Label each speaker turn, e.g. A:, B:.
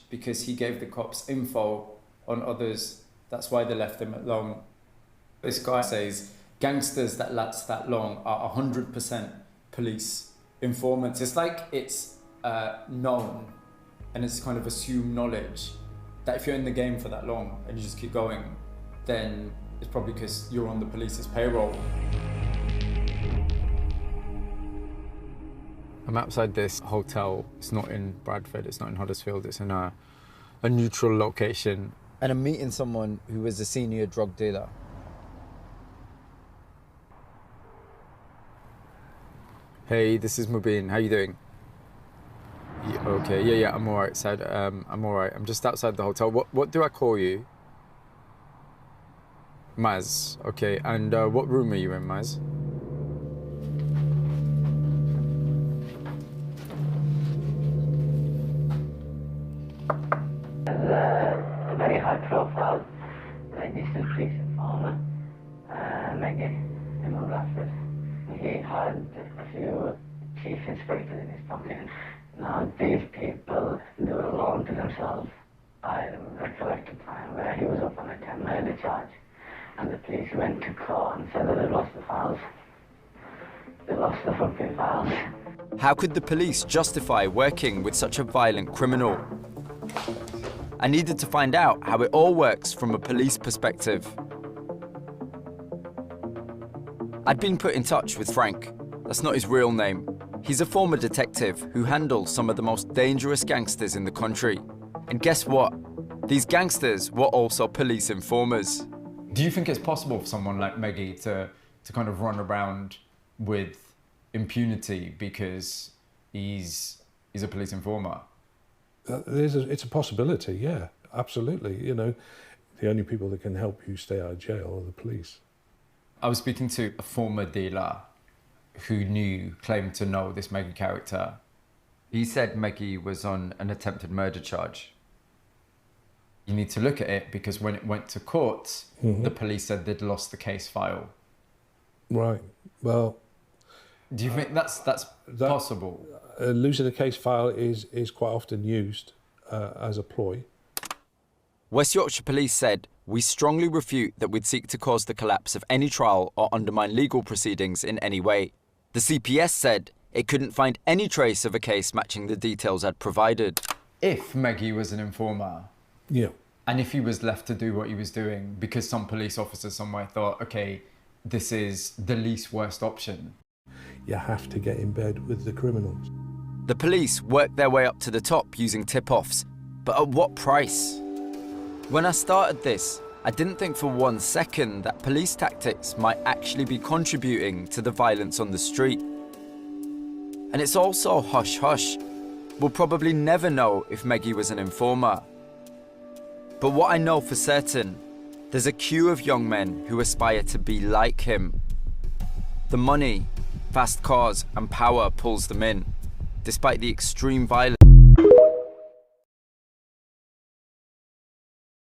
A: because he gave the cops info on others. That's why they left him alone. This guy says gangsters that last that long are 100% police informants. It's like it's known and it's kind of assumed knowledge that if you're in the game for that long and you just keep going, then it's probably because you're on the police's payroll. I'm outside this hotel. It's not in Bradford, it's not in Huddersfield, it's in a neutral location. And I'm meeting someone who is a senior drug dealer. Hey, this is Mubin. How you doing? Yeah, okay, yeah, I'm all right, Sad. I'm all right. I'm just outside the hotel. What do I call you? Maz. Okay, and what room are you in, Maz?
B: A very high-profile distant police informer, Meggy in Bradford. He had a few chief inspectors in his pocket. Now, these people, they were alone to themselves. I recollect a time where he was up on a 10 murder charge, and the police went to court and said that they lost the files. They lost the fucking files.
C: How could the police justify working with such a violent criminal? I needed to find out how it all works from a police perspective. I'd been put in touch with Frank. That's not his real name. He's a former detective who handles some of the most dangerous gangsters in the country. And guess what? These gangsters were also police informers.
A: Do you think it's possible for someone like Meggy to kind of run around with impunity because he's a police informer?
D: It's a possibility, yeah, absolutely. You know, the only people that can help you stay out of jail are the police.
A: I was speaking to a former dealer who claimed to know this Meggy character. He said Meggy was on an attempted murder charge. You need to look at it because when it went to court, the police said they'd lost the case file.
D: Right, well...
A: Do you think that's possible?
D: Losing a case file is quite often used as a ploy.
C: West Yorkshire Police said, "We strongly refute that we'd seek to cause the collapse of any trial or undermine legal proceedings in any way." The CPS said it couldn't find any trace of a case matching the details I'd provided.
A: If Meggy was an informer,
D: yeah,
A: and if he was left to do what he was doing because some police officer somewhere thought, okay, this is the least worst option.
D: You have to get in bed with the criminals.
C: The police worked their way up to the top using tip-offs, but at what price? When I started this, I didn't think for 1 second that police tactics might actually be contributing to the violence on the street. And it's also hush-hush. We'll probably never know if Meggy was an informer. But what I know for certain, there's a queue of young men who aspire to be like him. The money, fast cars and power pulls them in, despite the extreme violence